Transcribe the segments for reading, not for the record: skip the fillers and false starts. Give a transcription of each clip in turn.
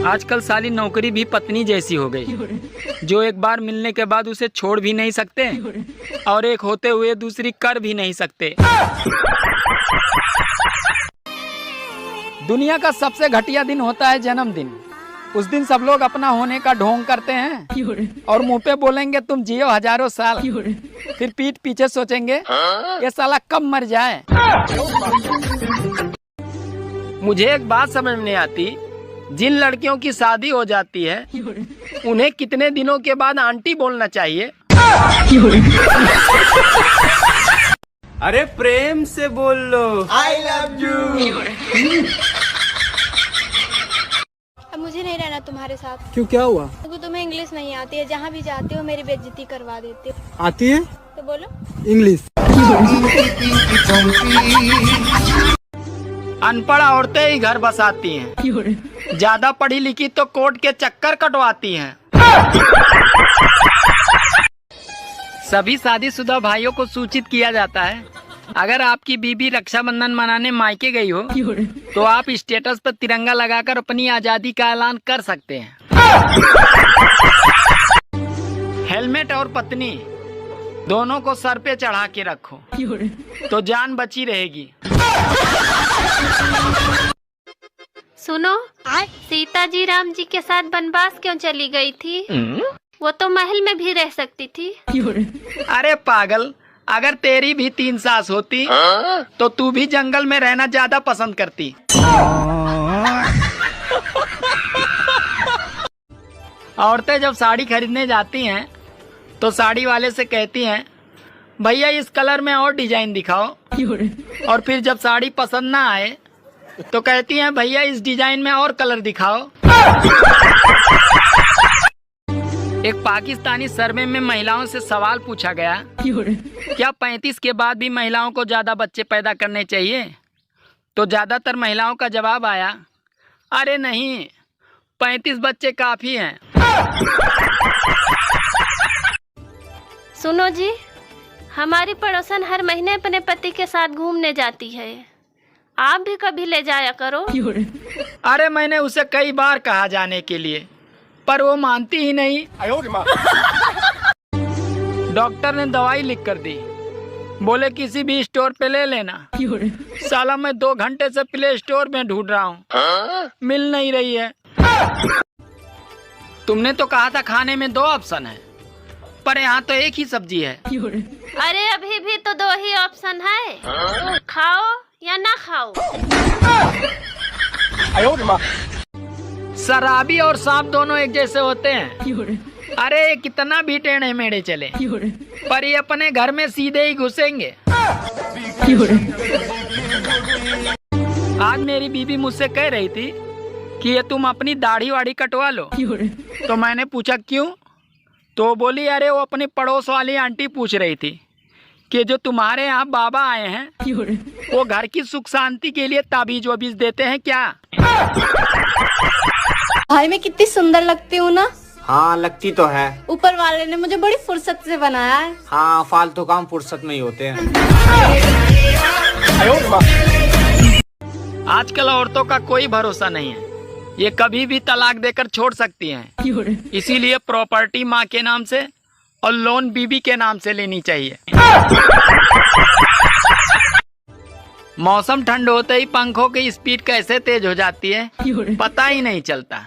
आजकल साली नौकरी भी पत्नी जैसी हो गई, जो एक बार मिलने के बाद उसे छोड़ भी नहीं सकते और एक होते हुए दूसरी कर भी नहीं सकते। दुनिया का सबसे घटिया दिन होता है जन्मदिन। उस दिन सब लोग अपना होने का ढोंग करते हैं और मुंह पे बोलेंगे तुम जियो हजारों साल, फिर पीठ पीछे सोचेंगे ये साला कब मर जाए। मुझे एक बात समझ नहीं आती, जिन लड़कियों की शादी हो जाती है उन्हें कितने दिनों के बाद आंटी बोलना चाहिए? अरे प्रेम से बोल लो आई लव यू। अब मुझे नहीं रहना तुम्हारे साथ। क्यों, क्या हुआ? क्योंकि तुम्हें इंग्लिश नहीं आती है, जहाँ भी जाते हो मेरी बेइज्जती करवा देते हो। आती है तो बोलो इंग्लिश। अनपढ़ औरतें ही घर बसाती हैं, ज्यादा पढ़ी लिखी तो कोर्ट के चक्कर कटवाती हैं। सभी शादीशुदा भाइयों को सूचित किया जाता है, अगर आपकी बीबी रक्षाबंधन मनाने मायके गई हो तो आप स्टेटस पर तिरंगा लगाकर अपनी आजादी का ऐलान कर सकते हैं। हेलमेट और पत्नी दोनों को सर पे चढ़ा के रखो तो जान बची रहेगी। सुनो, सीता जी राम जी के साथ वनवास क्यों चली गई थी? वो तो महल में भी रह सकती थी। अरे पागल, अगर तेरी भी 3 सास होती तो तू भी जंगल में रहना ज्यादा पसंद करती। औरतें जब साड़ी खरीदने जाती हैं तो साड़ी वाले से कहती हैं भैया इस कलर में और डिजाइन दिखाओ, और फिर जब साड़ी पसंद ना आए तो कहती हैं भैया इस डिजाइन में और कलर दिखाओ। एक पाकिस्तानी सर्वे में महिलाओं से सवाल पूछा गया, क्या 35 के बाद भी महिलाओं को ज्यादा बच्चे पैदा करने चाहिए? तो ज्यादातर महिलाओं का जवाब आया, अरे नहीं, 35 बच्चे काफी हैं। सुनो जी, हमारी पड़ोसन हर महीने अपने पति के साथ घूमने जाती है, आप भी कभी ले जाया करो। अरे मैंने उसे कई बार कहा जाने के लिए, पर वो मानती ही नहीं। डॉक्टर ने दवाई लिख कर दी, बोले किसी भी स्टोर पे ले लेना। साला मैं 2 घंटे से प्ले स्टोर में ढूंढ रहा हूँ, मिल नहीं रही है। तुमने तो कहा था खाने में 2 ऑप्शन है, पर यहाँ तो एक ही सब्जी है। अरे अभी भी तो 2 ही ऑप्शन है, खाओ या ना खाओ। शराबी और सांप दोनों एक जैसे होते हैं। अरे कितना भी टेढ़े मेढ़े चले, पर ये अपने घर में सीधे ही घुसेंगे। आज मेरी बीबी मुझसे कह रही थी कि ये तुम अपनी दाढ़ी वाड़ी कटवा लो, तो मैंने पूछा क्यों? तो बोली अरे वो अपनी पड़ोस वाली आंटी पूछ रही थी कि जो तुम्हारे यहाँ बाबा आए हैं वो घर की सुख शांति के लिए ताबीज वबीज देते हैं क्या? भाई मैं कितनी सुंदर लगती हूँ ना? हाँ लगती तो है। ऊपर वाले ने मुझे बड़ी फुर्सत से बनाया है। हाँ फालतू काम फुर्सत में ही होते हैं। आजकल औरतों का कोई भरोसा नहीं है, ये कभी भी तलाक देकर छोड़ सकती हैं। इसीलिए प्रॉपर्टी माँ के नाम से और लोन बीबी के नाम से लेनी चाहिए। मौसम ठंड होते ही पंखों की स्पीड कैसे तेज हो जाती है पता ही नहीं चलता,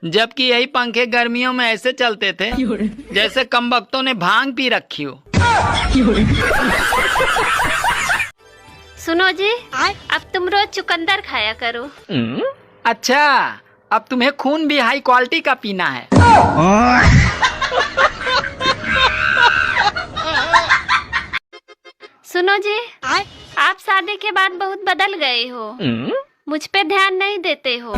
जबकि यही पंखे गर्मियों में ऐसे चलते थे जैसे कमबख्तों ने भांग पी रखी हो। सुनो जी, अब तुम रोज चुकंदर खाया करो। अच्छा, अब तुम्हें खून भी हाई क्वालिटी का पीना है। सुनो जी, आप शादी के बाद बहुत बदल गए हो, मुझ पे ध्यान नहीं देते हो।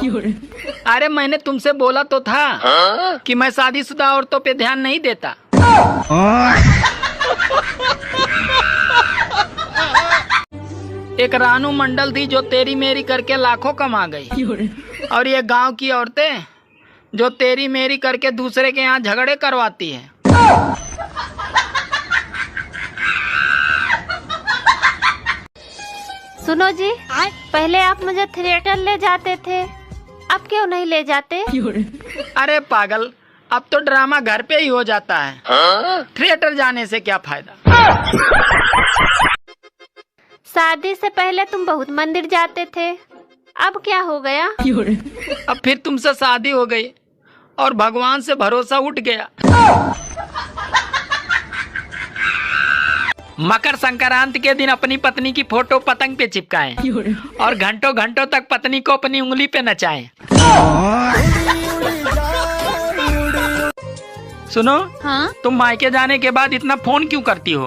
अरे मैंने तुमसे बोला तो था कि मैं शादीशुदा औरतों पे ध्यान नहीं देता। एक रानू मंडल थी जो तेरी मेरी करके लाखों कमा गई, और ये गांव की औरतें जो तेरी मेरी करके दूसरे के यहाँ झगड़े करवाती हैं। सुनो जी, पहले आप मुझे थिएटर ले जाते थे, अब क्यों नहीं ले जाते? अरे पागल, अब तो ड्रामा घर पे ही हो जाता है। थिएटर जाने से क्या फायदा। शादी से पहले तुम बहुत मंदिर जाते थे, अब क्या हो गया? अब फिर तुमसे शादी हो गई और भगवान से भरोसा उठ गया। मकर संक्रांति के दिन अपनी पत्नी की फोटो पतंग पे चिपकाएं और घंटों घंटों तक पत्नी को अपनी उंगली पे नचाएं। सुनो, हाँ? तुम मायके जाने के बाद इतना फोन क्यों करती हो?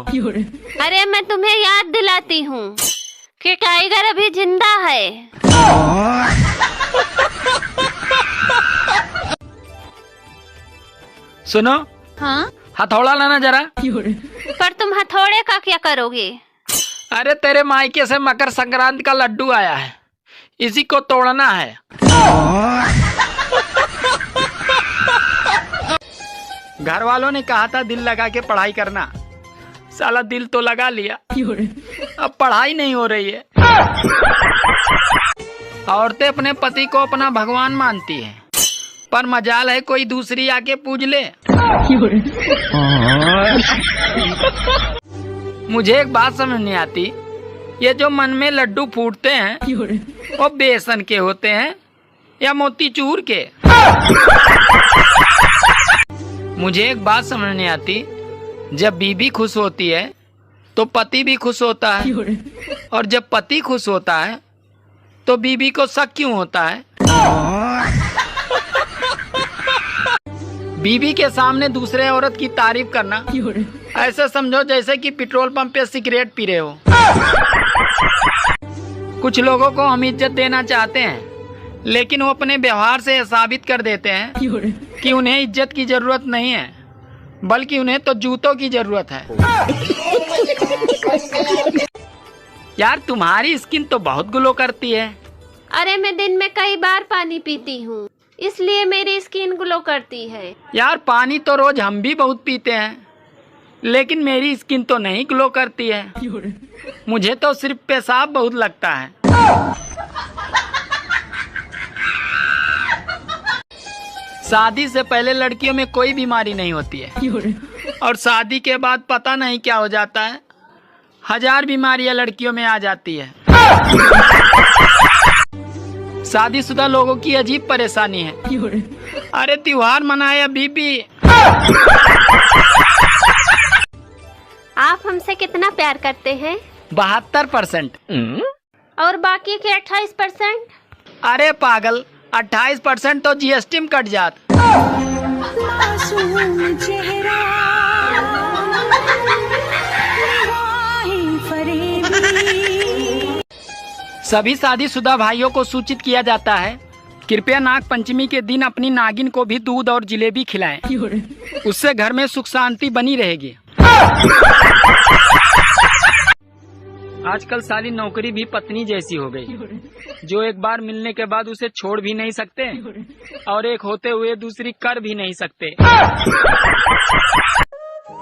अरे मैं तुम्हें याद दिलाती हूँ कि टाइगर अभी जिंदा है। सुनो, हाँ? हथौड़ा लाना जरा। पर तुम हथौड़े का क्या करोगे? अरे तेरे मायके से मकर संक्रांति का लड्डू आया है, इसी को तोड़ना है। घर वालों ने कहा था दिल लगा के पढ़ाई करना, साला दिल तो लगा लिया, अब पढ़ाई नहीं हो रही है। औरतें अपने पति को अपना भगवान मानती हैं, पर मजाल है कोई दूसरी आके पूज ले। मुझे एक बात समझ नहीं आती, ये जो मन में लड्डू फूटते हैं वो बेसन के होते हैं या मोतीचूर के? मुझे एक बात समझ नहीं आती, जब बीबी खुश होती है तो पति भी खुश होता है, और जब पति खुश होता है तो बीबी को शक क्यों होता है? बीबी के सामने दूसरे औरत की तारीफ करना ऐसा समझो जैसे कि पेट्रोल पंप पे सिगरेट पी रहे हो। कुछ लोगों को हम इज्जत देना चाहते हैं, लेकिन वो अपने व्यवहार से साबित कर देते हैं कि उन्हें इज्जत की जरूरत नहीं है, बल्कि उन्हें तो जूतों की जरूरत है। यार तुम्हारी स्किन तो बहुत ग्लो करती है। अरे मैं दिन में कई बार पानी पीती हूँ, इसलिए मेरी स्किन ग्लो करती है। यार पानी तो रोज हम भी बहुत पीते हैं, लेकिन मेरी स्किन तो नहीं ग्लो करती है। मुझे तो सिर्फ पेशाब बहुत लगता है। शादी से पहले लड़कियों में कोई बीमारी नहीं होती है, और शादी के बाद पता नहीं क्या हो जाता है, 1000 बीमारियां लड़कियों में आ जाती है। शादीशुदा लोगों की अजीब परेशानी है। अरे त्योहार मनाया बीबी। आप हमसे कितना प्यार करते हैं? 72%। और बाकी के 28%? अरे पागल, 28% तो जीएसटी में कट जात। सभी शादीशुदा भाइयों को सूचित किया जाता है, कृपया नाग पंचमी के दिन अपनी नागिन को भी दूध और जिलेबी खिलाएं, उससे घर में सुख शांति बनी रहेगी। आजकल साली नौकरी भी पत्नी जैसी हो गई, जो एक बार मिलने के बाद उसे छोड़ भी नहीं सकते और एक होते हुए दूसरी कर भी नहीं सकते।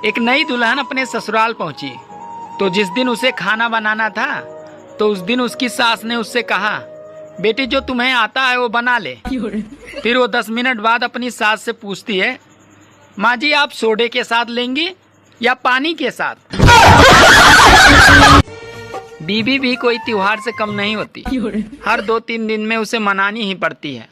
एक नई दुल्हन अपने ससुराल पहुंची, तो जिस दिन उसे खाना बनाना था तो उस दिन उसकी सास ने उससे कहा, बेटी जो तुम्हें आता है वो बना ले। फिर वो 10 मिनट बाद अपनी सास से पूछती है, माँ जी आप सोडे के साथ लेंगी या पानी के साथ? बीबी भी कोई त्योहार से कम नहीं होती, हर 2-3 दिन में उसे मनानी ही पड़ती है।